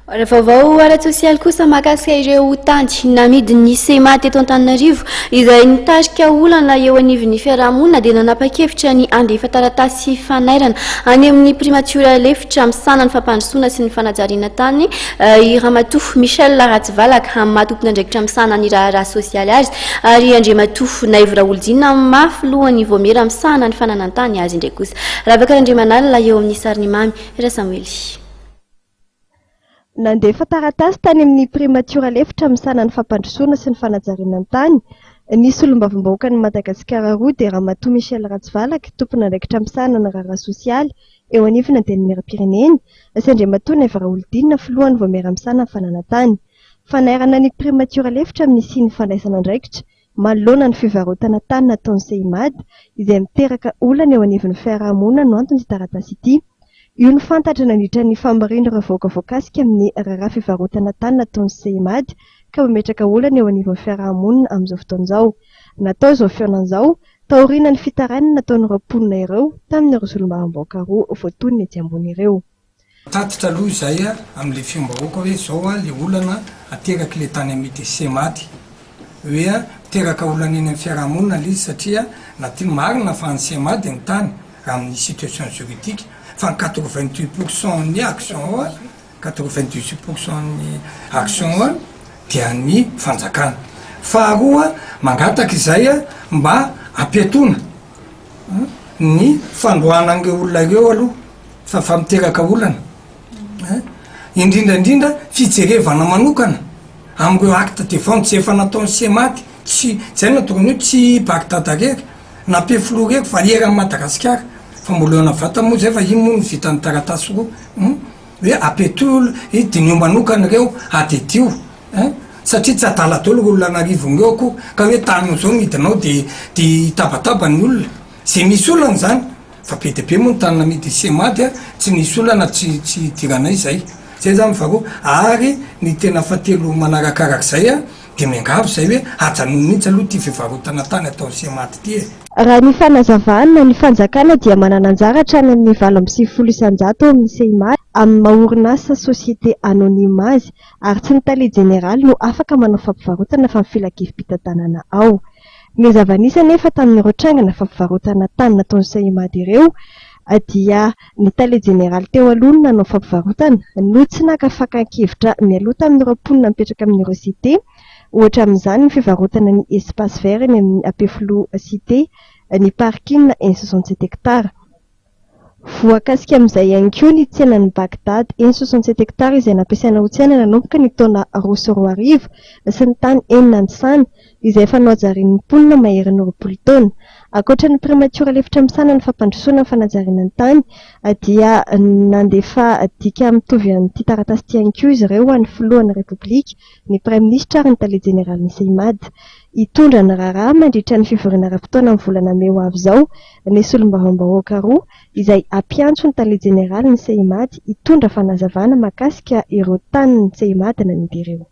Rehefa vao ara-tsosialy kosa mahakasika ireo tanty namidiny sematy eto Antananarivo izay nitarika olana eo anivon'ny fiarahamonina dia nanapa-kevitra ny andefa taratasy fanairana any amin'ny primature lefitra misanany fampandrosoana sy ny fanajariana tany i Ramatoa Michel Ratsivalaka amin'ny maha-tompon'andraikitra misanany raharaha sosialy azy ary Andriamatoa Naivra Olodina mafy lohany Vomera misanany fananantany azy indray kosa. Ravak'Andriamanalina eo amin'ny sariny mamy Ra Samuely. Nandefa taratasy tany amin'ny primature lefitra misanany fampandrosoana sy ny fanajariana tany ny solombavambahoaka ny Madagasikara roa dia Ramatoa Michel Ratsivalaka tompon'andraikitra misanana raharaha sosialy eo anivona dia Mirapireneny sy Andriamatoa Naivra Olodina filohany Vomera misanany fananantany. Fanairana ny primature lefitra amin'ny siny fandraisana andraikitra manoloana ny fivarotana tany nataon'ny Seimad izay miteraka olana eo anivon'ny fiarahamonina no antony taratasy ity. Io ny fantatra nandritra ny fambarina ireo voakavoakasika amin'ny raharaha fivarotana tany nataon'ny Seimad ka mametraka olana eo anivon'ny fiarahamonina amin'izao fotoan'izao. Natao izao fiaonan'izao taoriana ny fitarainana nataon'ireo mponina ireo tamin'ireo solombavambahoaka roa voatonony etsy ambony ireo. Tatitra aloha izay amin'ilay fiam-bahoaka hoe izao ilay olana ateraka ilay tany amidy Seimad hoe teraka olana eny amin'ny fiarahamonina ilay izy satria na tia marina fa ny Seimad ny tany raha amin'ny situation juridique fa 88% ny action 98% ny action dia ny fanjakana. Faharoa mangataka izay mba ampiatona ny fandroanan'ireo olona ireo aloha fa famiteraka olana indrindrandrindra fijerevana manokana amin'ireo acte de vente tsy efa nataon'ny Seimad tsy zay natokany hoe tsy bakdadarery nampefolorery valieran'ny Madagasikara fambolena vata moa zay fa iny moa ny vitan'ny taratasy roa hoe apetolo dinio manokana ireo adedio satria tsy adala dolo olona narivon'ireo ko ka hoe tany zao midinao de tabataba ny olona zay misy olana zany fa be de be moa ny tany namidy Seimad tsy nisy olana tsy diranay zay zany varoa ary ny tena fatelo manarakarak'izay de miangavo zay hoe ajanony mihitsy aloha ty fivarotana tany ataon'ny Seimad ty Raha ny fanazavana ny fanjakana dia manana anjara hatrany amin'ny 7.9 isanjato amin'ny Seimad amin'ny maha-orinasa société anonyme azy ary tsy ny tale général no afaka manao fampivarotana fa filakivim-pitantanana ao. Ny zavanisa nefa tamin'ireo trangana fampivarotana tany nataon'ny Seimad ireo dia ny tale général teo aloha no nanao fampivarotana no tsy naka fakan-kevitra mialoha tamin'ireo mponina mipetraka amin'ireo cité. Ohatra amin'izany ny fivarotana ny espace vert ny amin'ny Apefilo cité ny parking 67 hectares. Voakasika amin'izay ihany koa ny tsenan'ny Bagdad 67 hectares izay nampiasaina ho tsena nanomboka ny taona 2021 sy ny tany 900 izay fanao ajarian'ny mponina maherin'ny 20 taona. Ankoatra ny primature lefitra misanany fampandrosoana ny fanajariana ny tany dia nandefa dika mitovy amin'ity taratasy ity ihany koa izy ireo any filohan'ny Repoblika ny Prime Ministra ary ny tale général ny Seimad. Hitondra ny raharaha mandritra ny fivoriana ara-potoana amin'ny volana May ho avy izao ny solombavambahoaka roa izay ampiantso ny tale général ny Seimad hitondra fanazavana mahakasika ireo tany ny Seimad namidy ireo.